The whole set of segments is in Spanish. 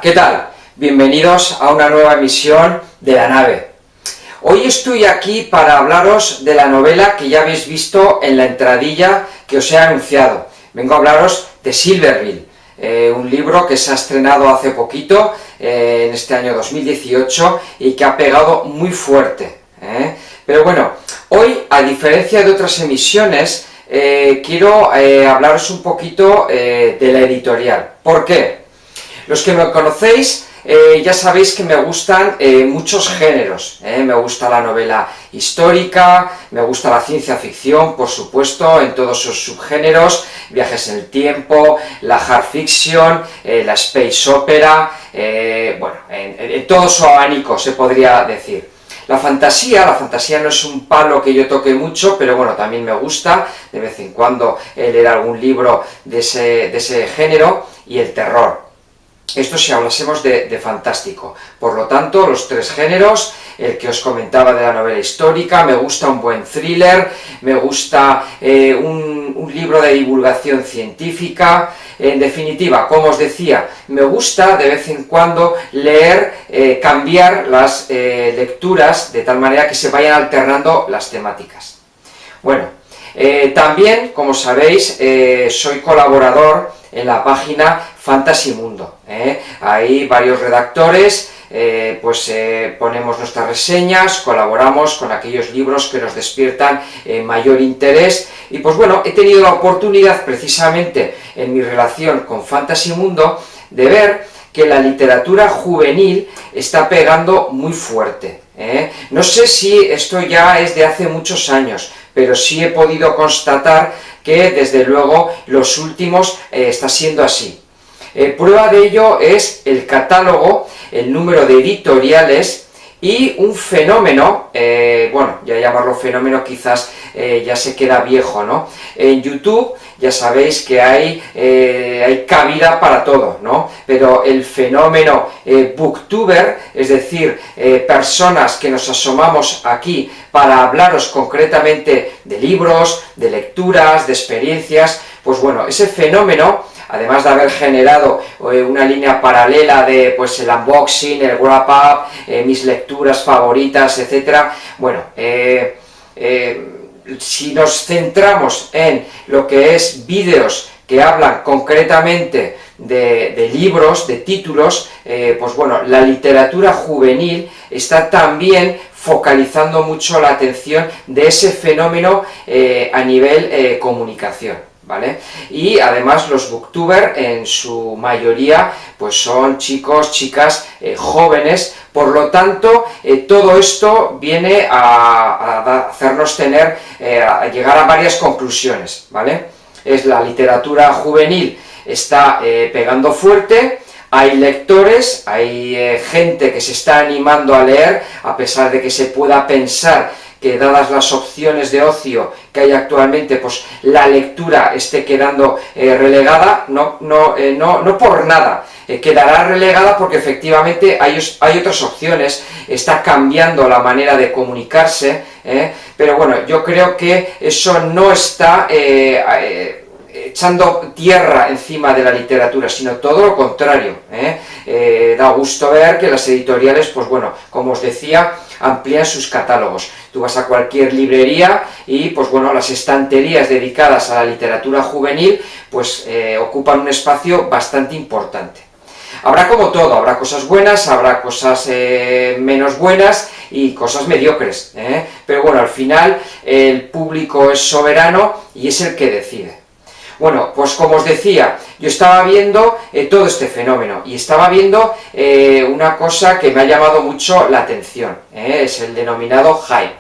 ¿Qué tal? Bienvenidos a una nueva emisión de La Nave. Hoy estoy aquí para hablaros de la novela que ya habéis visto en la entradilla que os he anunciado. Vengo a hablaros de Silverville, un libro que se ha estrenado hace poquito, en este año 2018, y que ha pegado muy fuerte. Pero bueno, hoy, a diferencia de otras emisiones, quiero hablaros un poquito de la editorial. ¿Por qué? Los que me conocéis ya sabéis que me gustan muchos géneros. Me gusta la novela histórica, me gusta la ciencia ficción, por supuesto, en todos sus subgéneros, viajes en el tiempo, la hard fiction, la space opera, bueno, en todo su abanico se podría decir. La fantasía no es un palo que yo toque mucho, pero bueno, también me gusta de vez en cuando leer algún libro de ese género, y el terror. Esto si hablásemos de fantástico. Por lo tanto, los tres géneros, el que os comentaba de la novela histórica, me gusta un buen thriller, me gusta un libro de divulgación científica. En definitiva, como os decía, me gusta de vez en cuando leer, cambiar las lecturas de tal manera que se vayan alternando las temáticas. Bueno, también, como sabéis, soy colaborador en la página Fantasy Mundo. Hay varios redactores, ponemos nuestras reseñas, colaboramos con aquellos libros que nos despiertan mayor interés, y pues bueno, he tenido la oportunidad precisamente en mi relación con Fantasy Mundo de ver que la literatura juvenil está pegando muy fuerte. No sé si esto ya es de hace muchos años, pero sí he podido constatar que desde luego los últimos está siendo así. Prueba de ello es el catálogo, el número de editoriales y un fenómeno, bueno, ya llamarlo fenómeno quizás ya se queda viejo, ¿no? En YouTube ya sabéis que hay cabida para todo, ¿no? Pero el fenómeno booktuber, es decir, personas que nos asomamos aquí para hablaros concretamente de libros, de lecturas, de experiencias, pues bueno, ese fenómeno, además de haber generado una línea paralela de pues el unboxing, el wrap up, mis lecturas favoritas, etc. Bueno, si nos centramos en lo que es vídeos que hablan concretamente de libros, de títulos, pues bueno, la literatura juvenil está también focalizando mucho la atención de ese fenómeno a nivel comunicación, ¿vale? Y además los booktubers en su mayoría pues son chicos, chicas jóvenes. Por lo tanto, todo esto viene a hacernos a llegar a varias conclusiones, ¿vale? La literatura juvenil está pegando fuerte. Hay lectores, hay gente que se está animando a leer, a pesar de que se pueda pensar que dadas las opciones de ocio que hay actualmente, pues la lectura esté quedando relegada. No por nada, quedará relegada porque efectivamente hay otras opciones, está cambiando la manera de comunicarse, pero bueno, yo creo que eso no está echando tierra encima de la literatura, sino todo lo contrario. Da gusto ver que las editoriales, pues bueno, como os decía, amplían sus catálogos. Tú vas a cualquier librería y pues bueno, las estanterías dedicadas a la literatura juvenil pues ocupan un espacio bastante importante. Habrá como todo, habrá cosas buenas, habrá cosas menos buenas y cosas mediocres, pero bueno, al final el público es soberano y es el que decide. Bueno, pues como os decía, yo estaba viendo todo este fenómeno, y estaba viendo una cosa que me ha llamado mucho la atención, es el denominado hype.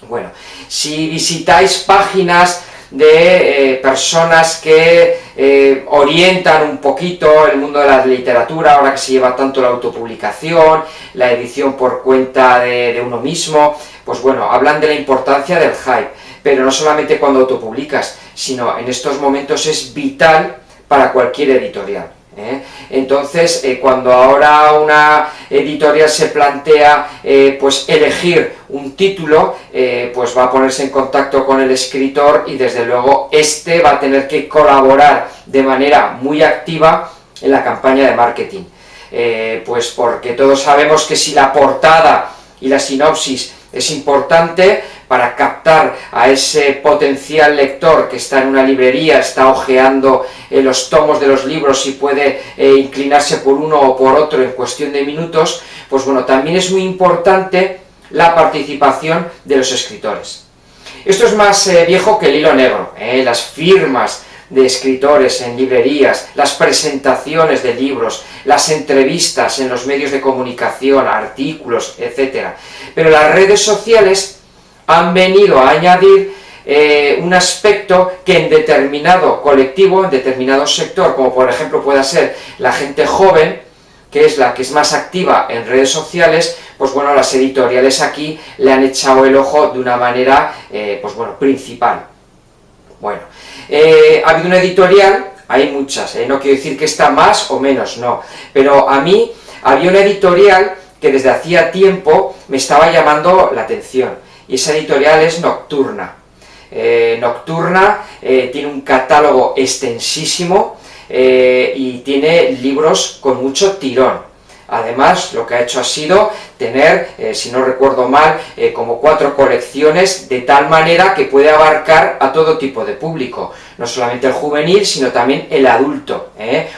Bueno, si visitáis páginas de personas que orientan un poquito el mundo de la literatura, ahora que se lleva tanto la autopublicación, la edición por cuenta de uno mismo, pues bueno, hablan de la importancia del hype, pero no solamente cuando autopublicas, sino en estos momentos es vital para cualquier editorial. Entonces, cuando ahora una editorial se plantea pues elegir un título, pues va a ponerse en contacto con el escritor y desde luego este va a tener que colaborar de manera muy activa en la campaña de marketing. pues porque todos sabemos que si la portada y la sinopsis es importante para captar a ese potencial lector que está en una librería, está hojeando los tomos de los libros y puede inclinarse por uno o por otro en cuestión de minutos, pues bueno, también es muy importante la participación de los escritores. Esto es más viejo que el hilo negro, las firmas de escritores en librerías, las presentaciones de libros, las entrevistas en los medios de comunicación, artículos, etc. Pero las redes sociales han venido a añadir un aspecto que en determinado colectivo, en determinado sector, como por ejemplo pueda ser la gente joven, que es la que es más activa en redes sociales, pues bueno, las editoriales aquí le han echado el ojo de una manera, pues bueno, principal. Bueno, ha habido una editorial, hay muchas, no quiero decir que está más o menos, no, pero a mí había una editorial que desde hacía tiempo me estaba llamando la atención, y esa editorial es Nocturna. Nocturna tiene un catálogo extensísimo y tiene libros con mucho tirón. Además, lo que ha hecho ha sido tener, si no recuerdo mal, como 4 colecciones, de tal manera que puede abarcar a todo tipo de público, no solamente el juvenil, sino también el adulto,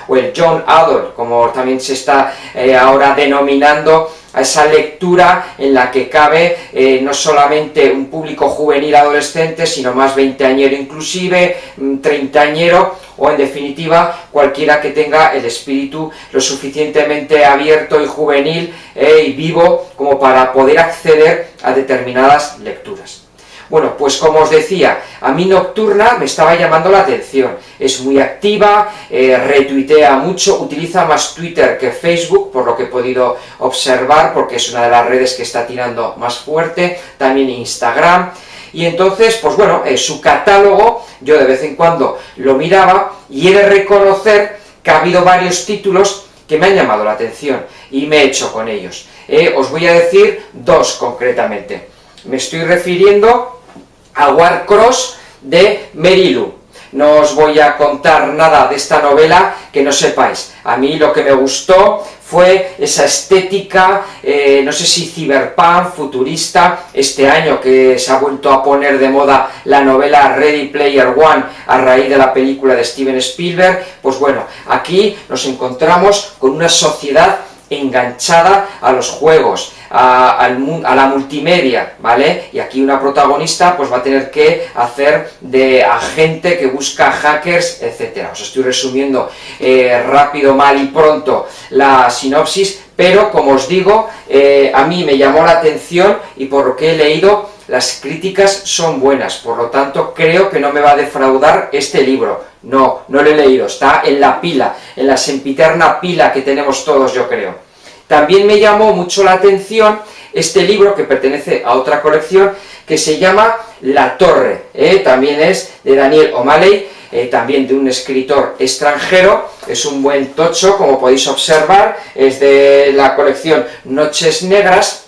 o el young adult, como también se está ahora denominando a esa lectura en la que cabe no solamente un público juvenil adolescente, sino más veinteañero inclusive, treintañero, o en definitiva cualquiera que tenga el espíritu lo suficientemente abierto y juvenil y vivo como para poder acceder a determinadas lecturas. Bueno, pues como os decía, a mí Nocturna me estaba llamando la atención, es muy activa, retuitea mucho, utiliza más Twitter que Facebook, por lo que he podido observar, porque es una de las redes que está tirando más fuerte, también Instagram. Y entonces, pues bueno, su catálogo, yo de vez en cuando lo miraba y he de reconocer que ha habido varios títulos que me han llamado la atención y me he hecho con ellos. Os voy a decir 2 concretamente. Me estoy refiriendo a Warcross de Mary Lou. No os voy a contar nada de esta novela que no sepáis. A mí lo que me gustó fue esa estética, no sé si cyberpunk, futurista, este año que se ha vuelto a poner de moda la novela Ready Player One a raíz de la película de Steven Spielberg. Pues bueno, aquí nos encontramos con una sociedad enganchada a los juegos, a la multimedia, ¿vale? Y aquí una protagonista pues va a tener que hacer de agente que busca hackers, etc. Os estoy resumiendo rápido, mal y pronto la sinopsis, pero como os digo, a mí me llamó la atención y por lo que he leído, las críticas son buenas, por lo tanto creo que no me va a defraudar este libro. No lo he leído, está en la pila, en la sempiterna pila que tenemos todos, yo creo. También me llamó mucho la atención este libro que pertenece a otra colección que se llama La Torre, también es de Daniel O'Malley, también de un escritor extranjero, es un buen tocho, como podéis observar, es de la colección Noches Negras,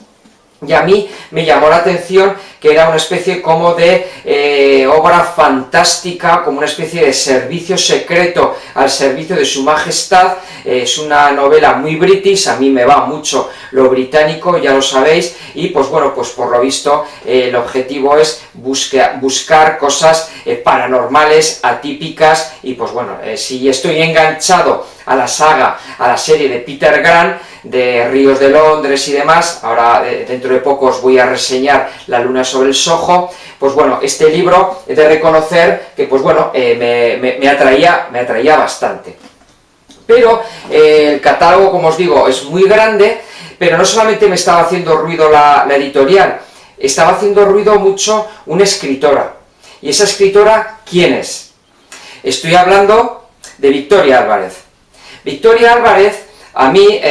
y a mí me llamó la atención que era una especie como de obra fantástica, como una especie de servicio secreto al servicio de su majestad. Es una novela muy british, a mí me va mucho lo británico, ya lo sabéis, y pues bueno, pues por lo visto el objetivo es buscar cosas paranormales, atípicas, y pues bueno, si estoy enganchado a la saga, a la serie de Peter Grant, de Ríos de Londres y demás, ahora dentro de poco os voy a reseñar La Luna sobre el Soho, pues bueno, este libro he de reconocer que pues bueno, me atraía bastante. Pero el catálogo, como os digo, es muy grande, pero no solamente me estaba haciendo ruido la editorial, estaba haciendo ruido mucho una escritora. ¿Y esa escritora quién es? Estoy hablando de Victoria Álvarez. Victoria Álvarez, a mí,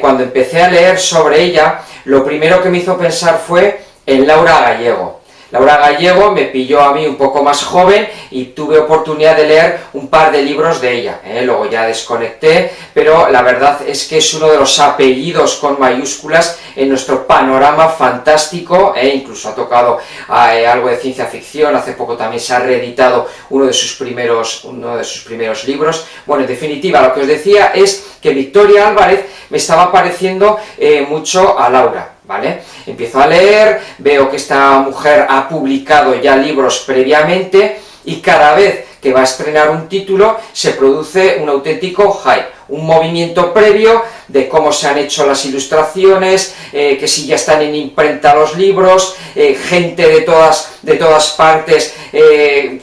cuando empecé a leer sobre ella, lo primero que me hizo pensar fue en Laura Gallego. Laura Gallego me pilló a mí un poco más joven y tuve oportunidad de leer un par de libros de ella, luego ya desconecté, pero la verdad es que es uno de los apellidos con mayúsculas en nuestro panorama fantástico, incluso ha tocado algo de ciencia ficción, hace poco también se ha reeditado uno de sus primeros libros. Bueno, en definitiva, lo que os decía es que Victoria Álvarez me estaba pareciendo mucho a Laura, ¿vale? Empiezo a leer, veo que esta mujer ha publicado ya libros previamente y cada vez que va a estrenar un título se produce un auténtico hype, un movimiento previo de cómo se han hecho las ilustraciones, que si ya están en imprenta los libros, gente de todas partes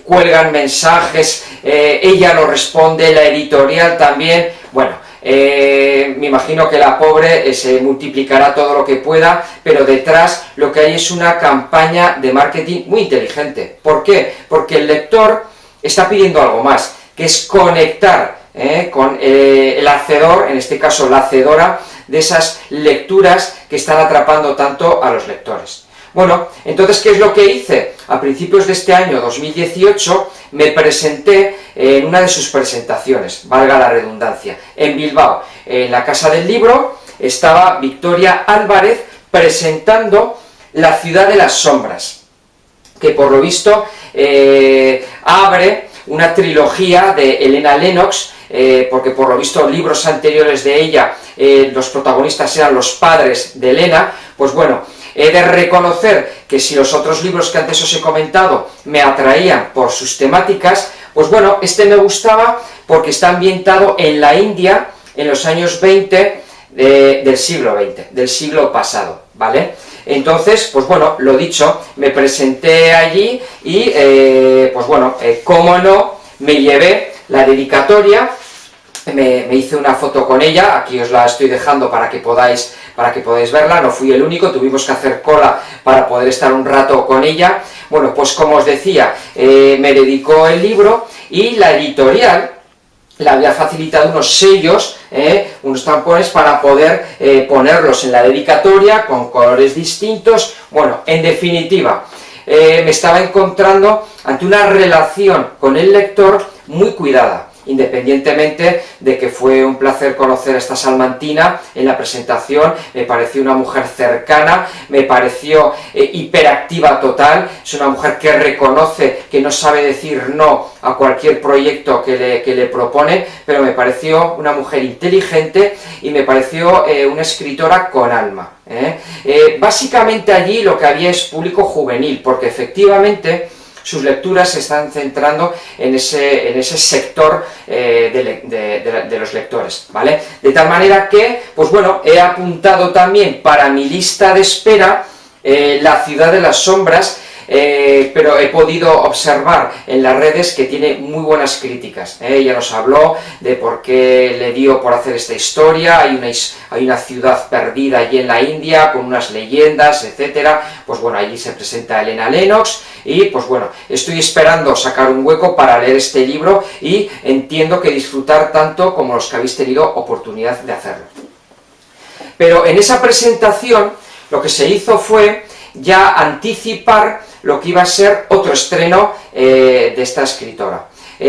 cuelgan mensajes, ella lo responde, la editorial también, bueno, me imagino que la pobre se multiplicará todo lo que pueda, pero detrás lo que hay es una campaña de marketing muy inteligente. ¿Por qué? Porque el lector está pidiendo algo más, que es conectar con el hacedor, en este caso la hacedora, de esas lecturas que están atrapando tanto a los lectores. Bueno, entonces, ¿qué es lo que hice? A principios de este año 2018 me presenté en una de sus presentaciones, valga la redundancia, en Bilbao. En la Casa del Libro estaba Victoria Álvarez presentando La ciudad de las sombras, que por lo visto abre una trilogía de Elena Lennox, porque por lo visto libros anteriores de ella, los protagonistas eran los padres de Elena. Pues bueno, he de reconocer que si los otros libros que antes os he comentado me atraían por sus temáticas, pues bueno, este me gustaba porque está ambientado en la India en los años 20 del siglo XX, del siglo pasado, ¿vale? Entonces, pues bueno, lo dicho, me presenté allí y, pues bueno, cómo no, me llevé la dedicatoria, me hice una foto con ella, aquí os la estoy dejando para que podáis verla, no fui el único, tuvimos que hacer cola para poder estar un rato con ella. Bueno, pues como os decía, me dedicó el libro y la editorial le había facilitado unos sellos, unos tampones para poder ponerlos en la dedicatoria con colores distintos. Bueno, en definitiva, me estaba encontrando ante una relación con el lector muy cuidada, independientemente de que fue un placer conocer a esta salmantina en la presentación. Me pareció una mujer cercana, me pareció hiperactiva total, es una mujer que reconoce que no sabe decir no a cualquier proyecto que le propone, pero me pareció una mujer inteligente y me pareció una escritora con alma. Básicamente allí lo que había es público juvenil, porque efectivamente sus lecturas se están centrando en ese sector de los lectores, ¿vale? De tal manera que, pues bueno, he apuntado también para mi lista de espera La ciudad de las sombras, pero he podido observar en las redes que tiene muy buenas críticas. Ella nos habló de por qué le dio por hacer esta historia, hay una ciudad perdida allí en la India, con unas leyendas, etcétera. Pues bueno, allí se presenta Elena Lennox, y pues bueno, estoy esperando sacar un hueco para leer este libro, y entiendo que disfrutar tanto como los que habéis tenido oportunidad de hacerlo. Pero en esa presentación lo que se hizo fue ya anticipar lo que iba a ser otro estreno de esta escritora.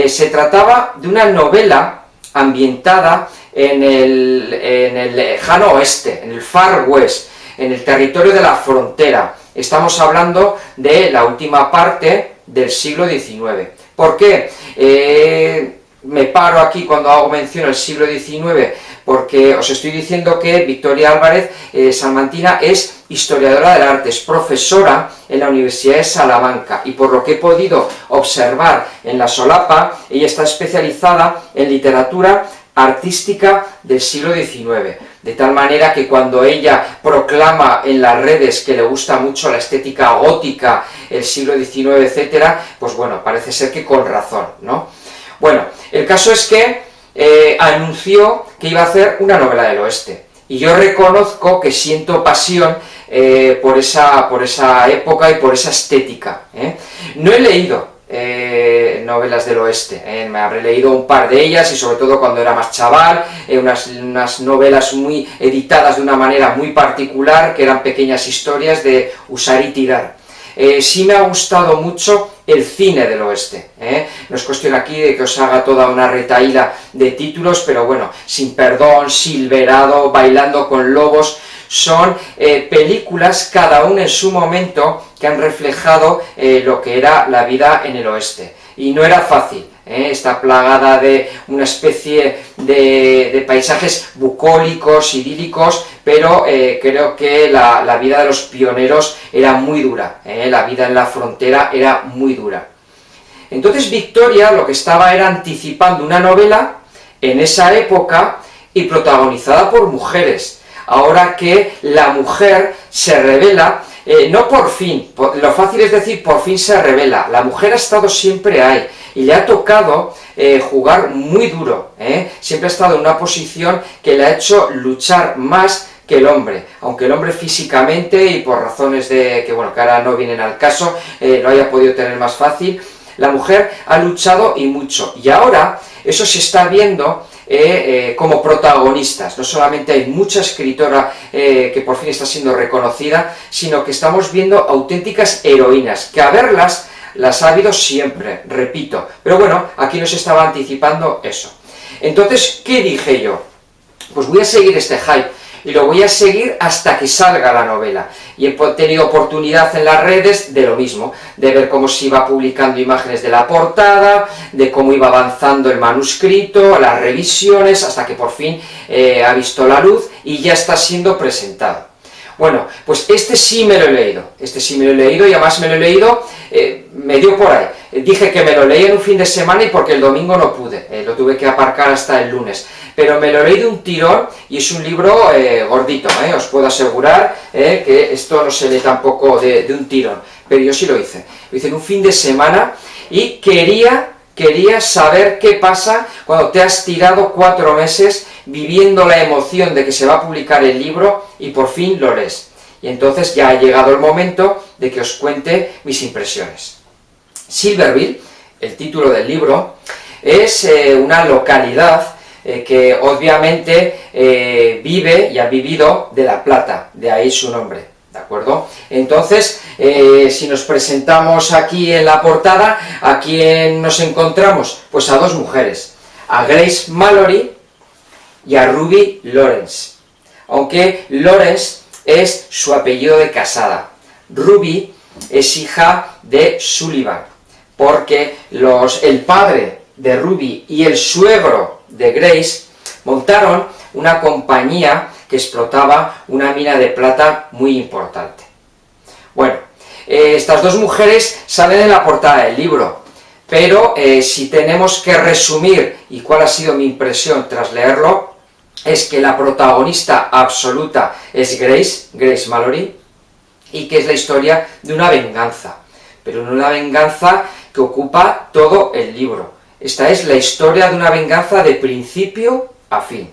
Se trataba de una novela ambientada en el lejano oeste, en el Far West, en el territorio de la frontera. Estamos hablando de la última parte del siglo XIX. ¿Por qué? Me paro aquí cuando hago mención al siglo XIX, porque os estoy diciendo que Victoria Álvarez salmantina es historiadora del arte, es profesora en la Universidad de Salamanca, y por lo que he podido observar en la solapa, ella está especializada en literatura artística del siglo XIX, de tal manera que cuando ella proclama en las redes que le gusta mucho la estética gótica, el siglo XIX, etcétera, pues bueno, parece ser que con razón, ¿no? Bueno, el caso es que anunció que iba a hacer una novela del oeste, y yo reconozco que siento pasión por esa época y por esa estética. No he leído novelas del oeste, me habré leído un par de ellas, y sobre todo cuando era más chaval, unas novelas muy editadas de una manera muy particular, que eran pequeñas historias de usar y tirar. Sí me ha gustado mucho el cine del oeste, no es cuestión aquí de que os haga toda una retahíla de títulos, pero bueno, Sin perdón, Silverado, Bailando con lobos, son películas, cada una en su momento, que han reflejado lo que era la vida en el oeste. Y no era fácil está plagada de una especie de paisajes bucólicos, idílicos, pero creo que la vida de los pioneros era muy dura, la vida en la frontera era muy dura. Entonces Victoria lo que estaba era anticipando una novela en esa época y protagonizada por mujeres. Ahora que la mujer se revela, no por fin, lo fácil es decir por fin se revela, la mujer ha estado siempre ahí y le ha tocado jugar muy duro, siempre ha estado en una posición que le ha hecho luchar más que el hombre, aunque el hombre físicamente y por razones que ahora no vienen al caso, lo haya podido tener más fácil, la mujer ha luchado y mucho, y ahora eso se está viendo como protagonistas. No solamente hay mucha escritora que por fin está siendo reconocida, sino que estamos viendo auténticas heroínas, que a verlas las ha habido siempre, repito, pero bueno, aquí nos estaba anticipando eso. Entonces, ¿qué dije yo? Pues voy a seguir este hype, y lo voy a seguir hasta que salga la novela, y he tenido oportunidad en las redes de lo mismo, de ver cómo se iba publicando imágenes de la portada, de cómo iba avanzando el manuscrito, las revisiones, hasta que por fin ha visto la luz y ya está siendo presentado. Bueno, pues este sí me lo he leído, y además me lo he leído, me dio por ahí. Dije que me lo leí en un fin de semana y porque el domingo no pude, lo tuve que aparcar hasta el lunes. Pero me lo leí de un tirón y es un libro gordito, os puedo asegurar que esto no se lee tampoco de un tirón, pero yo sí lo hice en un fin de semana y quería saber qué pasa cuando te has tirado 4 meses viviendo la emoción de que se va a publicar el libro y por fin lo lees. Y entonces ya ha llegado el momento de que os cuente mis impresiones. Silverville, el título del libro, es una localidad que obviamente vive y ha vivido de La Plata, de ahí su nombre, ¿de acuerdo? Entonces, si nos presentamos aquí en la portada, ¿a quién nos encontramos? Pues a 2 mujeres, a Grace Mallory y a Ruby Lawrence, aunque Lawrence es su apellido de casada. Ruby es hija de Sullivan, porque el padre de Ruby y el suegro de Grace montaron una compañía que explotaba una mina de plata muy importante. Bueno, estas 2 mujeres salen en la portada del libro, pero si tenemos que resumir y cuál ha sido mi impresión tras leerlo, es que la protagonista absoluta es Grace Mallory, y que es la historia de una venganza, pero no una venganza que ocupa todo el libro. Esta es la historia de una venganza de principio a fin.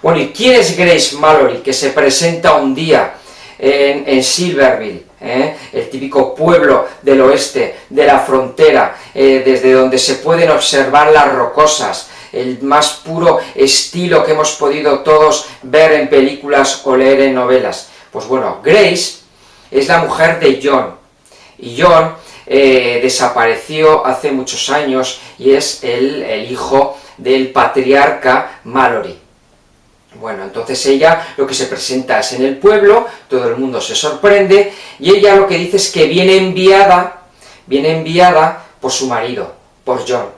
Bueno, ¿y quién es Grace Mallory, que se presenta un día en Silverville, el típico pueblo del oeste, de la frontera, desde donde se pueden observar las rocosas, el más puro estilo que hemos podido todos ver en películas o leer en novelas? Pues bueno, Grace es la mujer de John, y John desapareció hace muchos años y es el hijo del patriarca Mallory. Bueno, entonces ella lo que se presenta es en el pueblo, todo el mundo se sorprende, y ella lo que dice es que viene enviada por su marido, por John.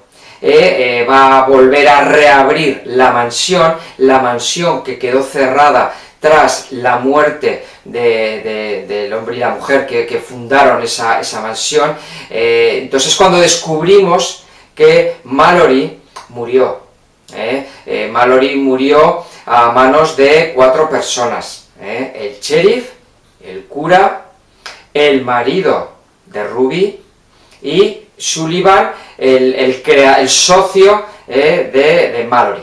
Va a volver a reabrir la mansión que quedó cerrada tras la muerte del hombre y la mujer que fundaron esa mansión. Entonces cuando descubrimos que Mallory murió, Mallory murió a manos de 4 personas, el sheriff, el cura, el marido de Ruby y Sullivan, el socio de Mallory.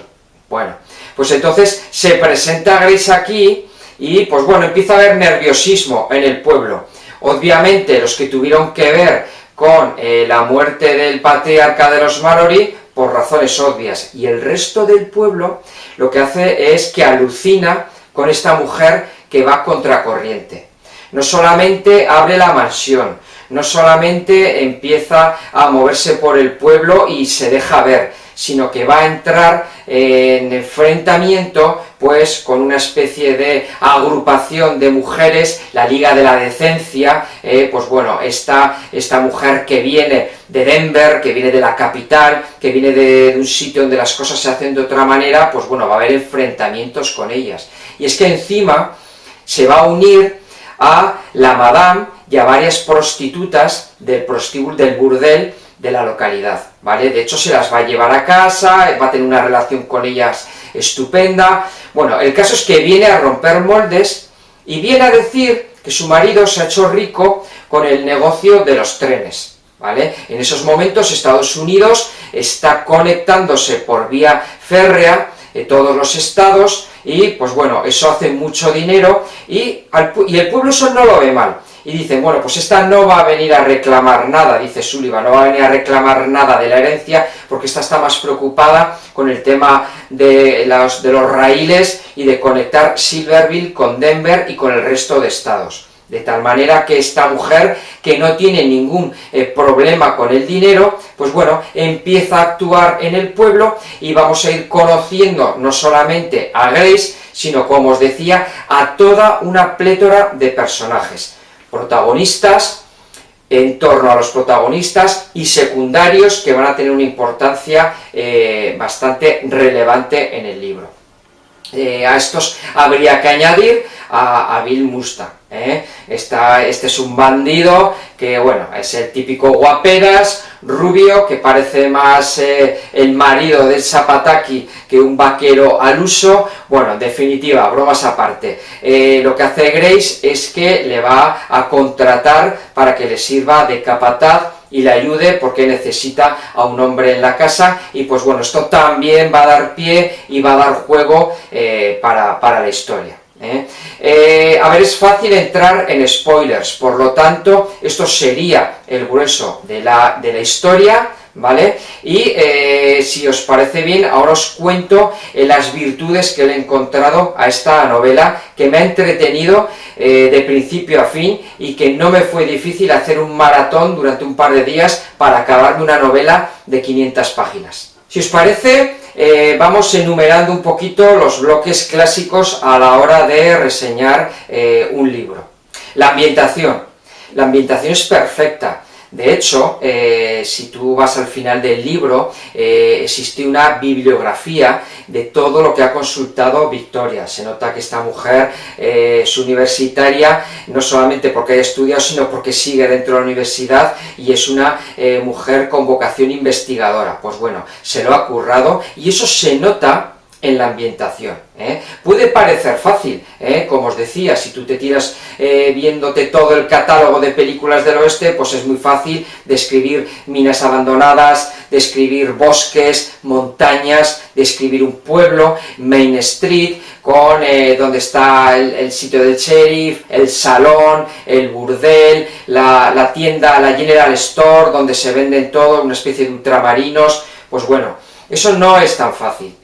Bueno, pues entonces se presenta Grace aquí y pues bueno, empieza a haber nerviosismo en el pueblo. Obviamente los que tuvieron que ver con la muerte del patriarca de los Mallory, por razones obvias, y el resto del pueblo lo que hace es que alucina con esta mujer que va contracorriente. No solamente abre la mansión, no solamente empieza a moverse por el pueblo y se deja ver, sino que va a entrar en enfrentamiento pues con una especie de agrupación de mujeres, la Liga de la Decencia, pues bueno, esta mujer que viene de Denver, que viene de la capital, que viene de un sitio donde las cosas se hacen de otra manera, pues bueno, va a haber enfrentamientos con ellas. Y es que encima se va a unir a la madame y a varias prostitutas del prostíbulo, del burdel de la localidad, ¿vale? De hecho se las va a llevar a casa, va a tener una relación con ellas estupenda. Bueno, el caso es que viene a romper moldes y viene a decir que su marido se ha hecho rico con el negocio de los trenes, ¿vale? En esos momentos Estados Unidos está conectándose por vía férrea todos los estados y pues bueno, eso hace mucho dinero y el pueblo eso no lo ve mal. Y dicen, bueno, pues esta no va a venir a reclamar nada, dice Sullivan, no va a venir a reclamar nada de la herencia, porque esta está más preocupada con el tema de los raíles y de conectar Silverville con Denver y con el resto de estados. De tal manera que esta mujer, que no tiene ningún problema con el dinero, pues bueno, empieza a actuar en el pueblo y vamos a ir conociendo no solamente a Grace, sino, como os decía, a toda una plétora de personajes. Protagonistas, en torno a los protagonistas y secundarios que van a tener una importancia bastante relevante en el libro. A estos habría que añadir a Bill Mustang. Este es un bandido que, bueno, es el típico guaperas, rubio, que parece más el marido del Zapataki que un vaquero al uso. Bueno, en definitiva, bromas aparte, lo que hace Grace es que le va a contratar para que le sirva de capataz y le ayude porque necesita a un hombre en la casa, y pues bueno, esto también va a dar pie y va a dar juego para la historia. A ver, es fácil entrar en spoilers, por lo tanto, esto sería el grueso de la historia, ¿vale? Y si os parece bien, ahora os cuento las virtudes que le he encontrado a esta novela, que me ha entretenido de principio a fin y que no me fue difícil hacer un maratón durante un par de días para acabarme una novela de 500 páginas. Si os parece, vamos enumerando un poquito los bloques clásicos a la hora de reseñar un libro. La ambientación es perfecta. De hecho, si tú vas al final del libro, existe una bibliografía de todo lo que ha consultado Victoria. Se nota que esta mujer es universitaria, no solamente porque haya estudiado, sino porque sigue dentro de la universidad y es una mujer con vocación investigadora. Pues bueno, se lo ha currado y eso se nota en la ambientación. Puede parecer fácil, como os decía, si tú te tiras viéndote todo el catálogo de películas del oeste, pues es muy fácil describir minas abandonadas, describir bosques, montañas, describir un pueblo, Main Street, con donde está el sitio del sheriff, el salón, el burdel, la tienda, la General Store, donde se venden todo, una especie de ultramarinos. Pues bueno, eso no es tan fácil,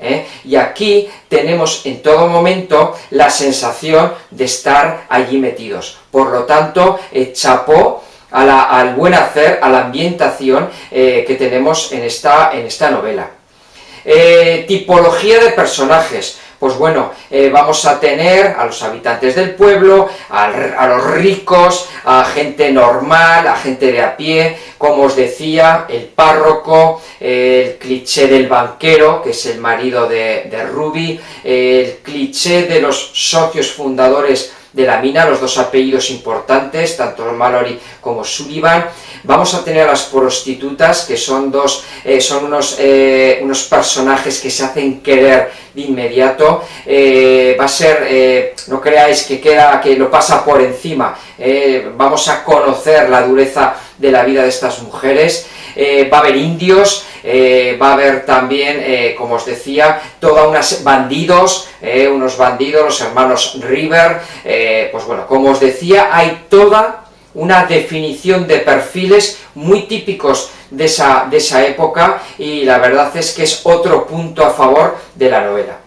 y aquí tenemos en todo momento la sensación de estar allí metidos. Por lo tanto, chapó al buen hacer, a la ambientación que tenemos en esta novela. Tipología de personajes. Pues bueno, vamos a tener a los habitantes del pueblo, a los ricos, a gente normal, a gente de a pie, como os decía, el párroco, el cliché del banquero, que es el marido de Ruby, el cliché de los socios fundadores de la mina, los dos apellidos importantes, tanto Mallory como Sullivan. Vamos a tener a las prostitutas, que son unos personajes que se hacen querer de inmediato. Va a ser, no creáis que lo pasa por encima, vamos a conocer la dureza de la vida de estas mujeres. Va a haber indios, va a haber también, como os decía, unos bandidos, los hermanos River. Pues bueno, como os decía, hay toda una definición de perfiles muy típicos de esa época, y la verdad es que es otro punto a favor de la novela.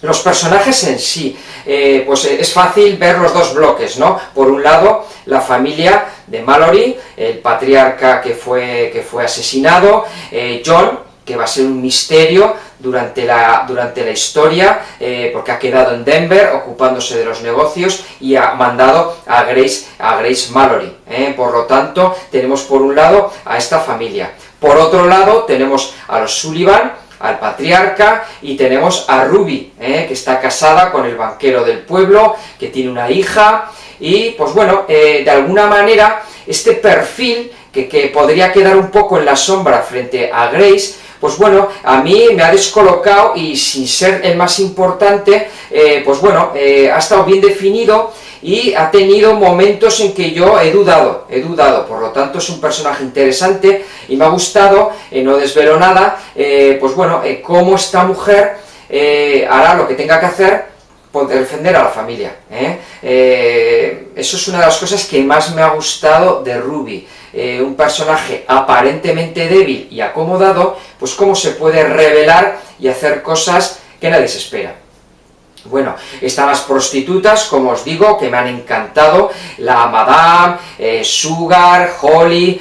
Los personajes en sí, pues es fácil ver los dos bloques, ¿no? Por un lado, la familia de Mallory, el patriarca que fue asesinado, John, que va a ser un misterio durante la historia, porque ha quedado en Denver ocupándose de los negocios y ha mandado a Grace Mallory. Por lo tanto, tenemos por un lado a esta familia. Por otro lado, tenemos a los Sullivan, al patriarca, y tenemos a Ruby, que está casada con el banquero del pueblo, que tiene una hija, y pues bueno, de alguna manera, este perfil que podría quedar un poco en la sombra frente a Grace, pues bueno, a mí me ha descolocado y sin ser el más importante, pues bueno, ha estado bien definido y ha tenido momentos en que yo he dudado, por lo tanto es un personaje interesante y me ha gustado, no desvelo nada, pues bueno, cómo esta mujer hará lo que tenga que hacer por defender a la familia. Eso es una de las cosas que más me ha gustado de Ruby. Un personaje aparentemente débil y acomodado, pues cómo se puede revelar y hacer cosas que nadie se espera. Bueno, están las prostitutas, como os digo, que me han encantado, la Madame, Sugar, Holly,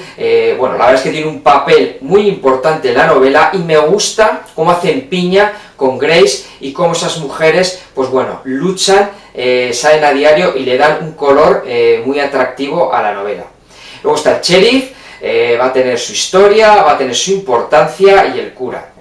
bueno, la verdad es que tiene un papel muy importante en la novela y me gusta cómo hacen piña con Grace y cómo esas mujeres, pues bueno, luchan, salen a diario y le dan un color muy atractivo a la novela. Luego está el sheriff, va a tener su historia, va a tener su importancia, y el cura.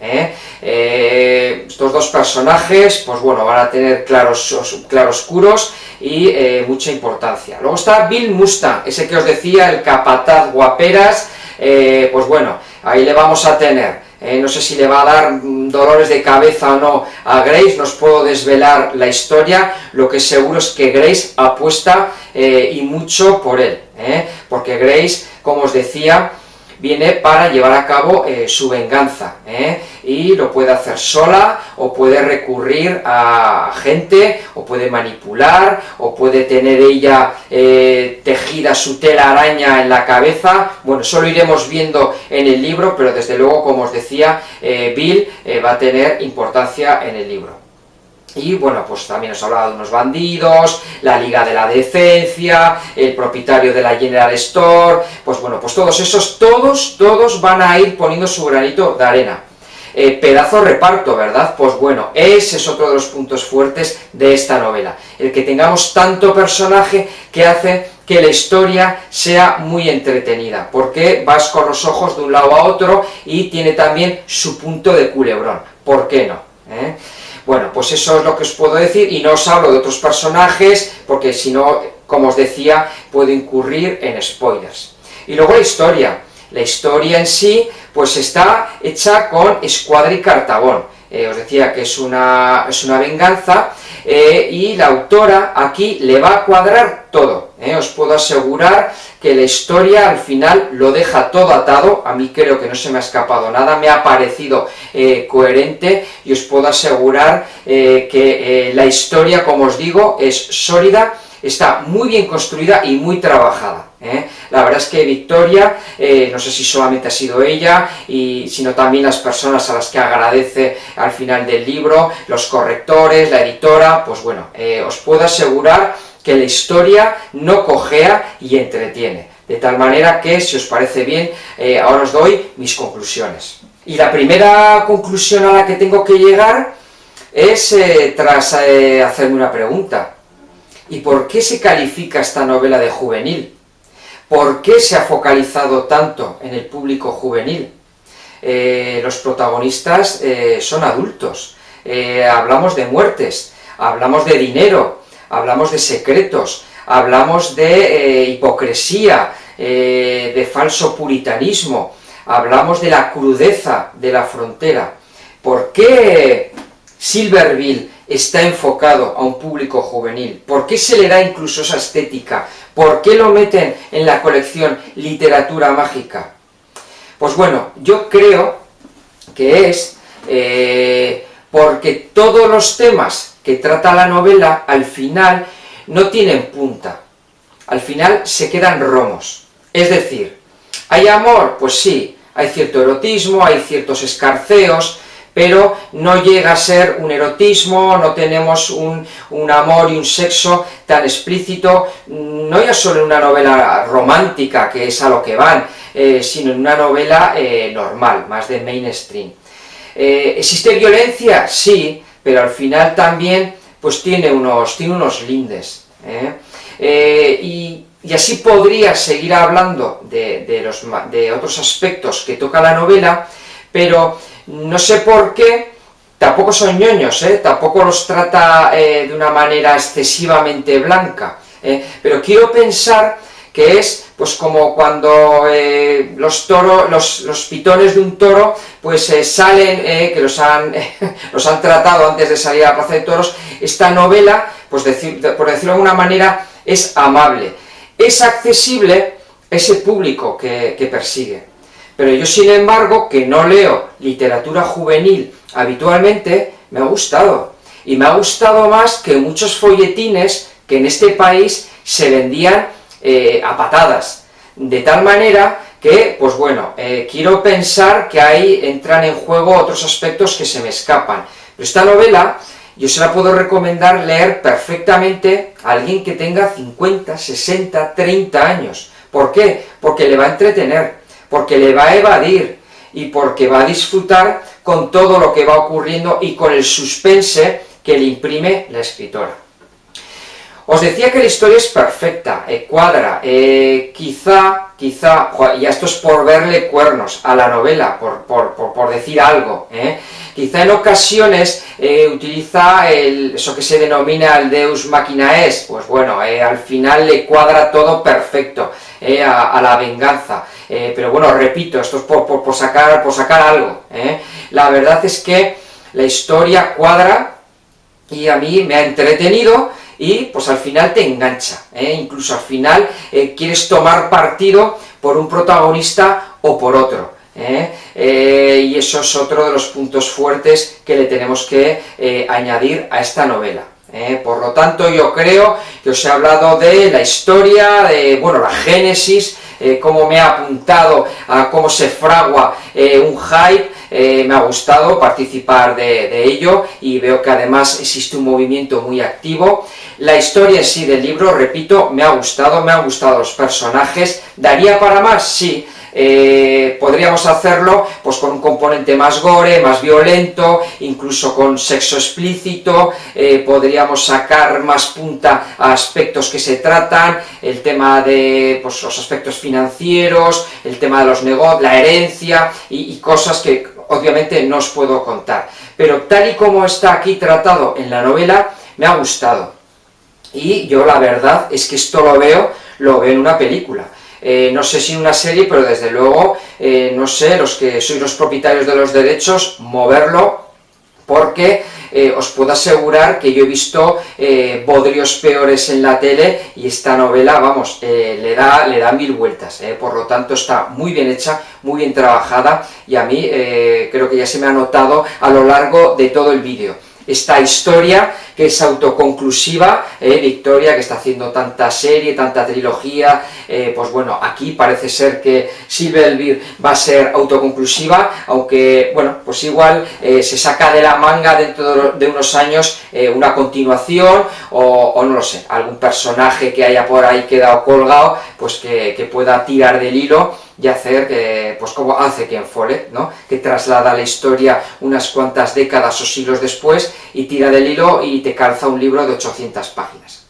Estos dos personajes, pues bueno, van a tener claroscuros y mucha importancia. Luego está Bill Mustang, ese que os decía, el capataz guaperas, pues bueno, ahí le vamos a tener. No sé si le va a dar dolores de cabeza o no a Grace, no os puedo desvelar la historia, lo que seguro es que Grace apuesta y mucho por él, porque Grace, como os decía, viene para llevar a cabo su venganza, y lo puede hacer sola, o puede recurrir a gente, o puede manipular, o puede tener ella tejida su telaraña en la cabeza. Bueno, eso lo iremos viendo en el libro, pero desde luego, como os decía, Bill va a tener importancia en el libro. Y bueno, pues también os hablaba de unos bandidos, la Liga de la Decencia, el propietario de la General Store, pues bueno, pues todos esos, todos van a ir poniendo su granito de arena. Pedazo reparto, ¿verdad? Pues bueno, ese es otro de los puntos fuertes de esta novela, el que tengamos tanto personaje que hace que la historia sea muy entretenida, porque vas con los ojos de un lado a otro y tiene también su punto de culebrón, ¿por qué no? Bueno, pues eso es lo que os puedo decir, y no os hablo de otros personajes, porque si no, como os decía, puedo incurrir en spoilers. Y luego la historia en sí, pues está hecha con escuadra y cartabón. Os decía que es una venganza, y la autora aquí le va a cuadrar todo. Os puedo asegurar que la historia al final lo deja todo atado. A mí creo que no se me ha escapado nada, me ha parecido coherente, y os puedo asegurar que la historia, como os digo, es sólida, está muy bien construida y muy trabajada. La verdad es que Victoria, no sé si solamente ha sido ella, sino también las personas a las que agradece al final del libro, los correctores, la editora, pues bueno, os puedo asegurar que la historia no cojea y entretiene. De tal manera que, si os parece bien, ahora os doy mis conclusiones. Y la primera conclusión a la que tengo que llegar es tras hacerme una pregunta. ¿Y por qué se califica esta novela de juvenil? ¿Por qué se ha focalizado tanto en el público juvenil? Los protagonistas son adultos, hablamos de muertes, hablamos de dinero, hablamos de secretos, hablamos de hipocresía, de falso puritanismo, hablamos de la crudeza de la frontera. ¿Por qué Silverville está enfocado a un público juvenil? ¿Por qué se le da incluso esa estética? ¿Por qué lo meten en la colección Literatura Mágica? Pues bueno, yo creo que es porque todos los temas que trata la novela al final no tienen punta, al final se quedan romos. Es decir, ¿hay amor? Pues sí, hay cierto erotismo, hay ciertos escarceos, pero no llega a ser un erotismo, no tenemos un amor y un sexo tan explícito, no ya solo en una novela romántica, que es a lo que van, sino en una novela normal, más de mainstream. ¿Existe violencia? Sí, pero al final también pues tiene unos lindes, y así podría seguir hablando de otros aspectos que toca la novela, pero no sé por qué, tampoco son ñoños, tampoco los trata de una manera excesivamente blanca, pero quiero pensar que es pues como cuando los pitones de un toro pues salen, que los han tratado antes de salir a la plaza de toros. Esta novela, pues por decirlo de alguna manera, es amable, es accesible a ese público que persigue. Pero yo, sin embargo, que no leo literatura juvenil habitualmente, me ha gustado. Y me ha gustado más que muchos folletines que en este país se vendían a patadas. De tal manera que, pues bueno, quiero pensar que ahí entran en juego otros aspectos que se me escapan. Pero esta novela yo se la puedo recomendar leer perfectamente a alguien que tenga 50, 60, 30 años. ¿Por qué? Porque le va a entretener, porque le va a evadir y porque va a disfrutar con todo lo que va ocurriendo y con el suspense que le imprime la escritora. Os decía que la historia es perfecta, cuadra, quizá, y esto es por verle cuernos a la novela, por decir algo, quizá en ocasiones utiliza eso que se denomina el Deus Machina Est, pues bueno, al final le cuadra todo perfecto a la venganza, pero bueno, repito, esto es por sacar algo, la verdad es que la historia cuadra y a mí me ha entretenido. Y pues al final te engancha, incluso al final quieres tomar partido por un protagonista o por otro, y eso es otro de los puntos fuertes que le tenemos que añadir a esta novela. Por lo tanto, yo creo que os he hablado de la historia, de la génesis, cómo me ha apuntado a cómo se fragua un hype. Me ha gustado participar de ello y veo que además existe un movimiento muy activo. La historia en sí del libro, repito, me han gustado los personajes. ¿Daría para más? Sí. Podríamos hacerlo pues con un componente más gore, más violento, incluso con sexo explícito, podríamos sacar más punta a aspectos que se tratan, el tema de pues, los aspectos financieros, el tema de los negocios, la herencia y cosas que obviamente no os puedo contar. Pero tal y como está aquí tratado en la novela, me ha gustado. Y yo la verdad es que esto lo veo en una película. No sé si en una serie, pero desde luego, no sé, los que sois los propietarios de los derechos, moverlo, porque os puedo asegurar que yo he visto bodrios peores en la tele y esta novela, vamos, le da 1000 vueltas, por lo tanto está muy bien hecha, muy bien trabajada y a mí creo que ya se me ha notado a lo largo de todo el vídeo. Esta historia que es autoconclusiva, Victoria, que está haciendo tanta serie, tanta trilogía, pues bueno, aquí parece ser que Silverbill va a ser autoconclusiva, aunque, bueno, pues igual se saca de la manga dentro de unos años una continuación, o no lo sé, algún personaje que haya por ahí quedado colgado, pues que pueda tirar del hilo y hacer, pues como hace Ken Follett, ¿no? Que traslada la historia unas cuantas décadas o siglos después y tira del hilo y te calza un libro de 800 páginas.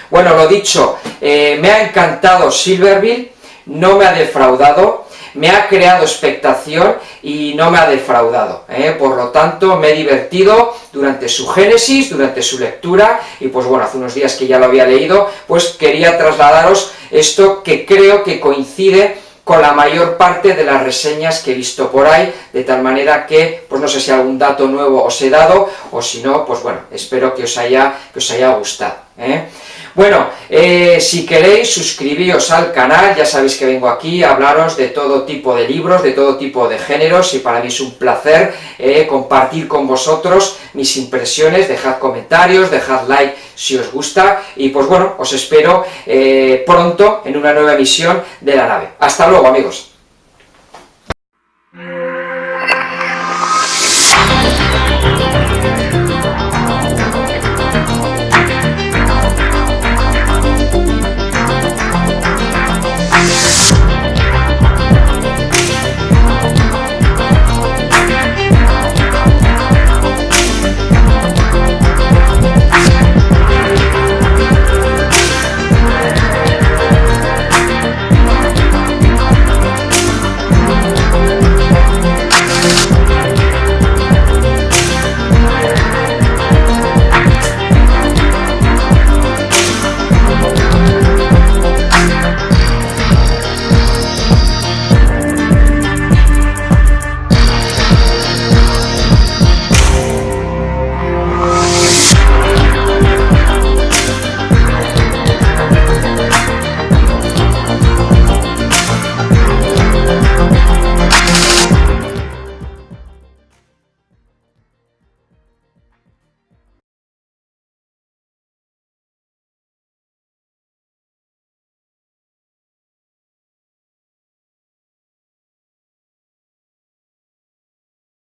Bueno, lo dicho, me ha encantado Silverbill, no me ha defraudado, me ha creado expectación y no me ha defraudado, por lo tanto me he divertido durante su génesis, durante su lectura y pues bueno, hace unos días que ya lo había leído, pues quería trasladaros esto que creo que coincide con la mayor parte de las reseñas que he visto por ahí, de tal manera que, pues no sé si algún dato nuevo os he dado, o si no, pues bueno, espero que os haya gustado. Bueno, si queréis suscribíos al canal, ya sabéis que vengo aquí a hablaros de todo tipo de libros, de todo tipo de géneros, y para mí es un placer compartir con vosotros mis impresiones, dejad comentarios, dejad like si os gusta, y pues bueno, os espero pronto en una nueva emisión de La Nave. Hasta luego, amigos.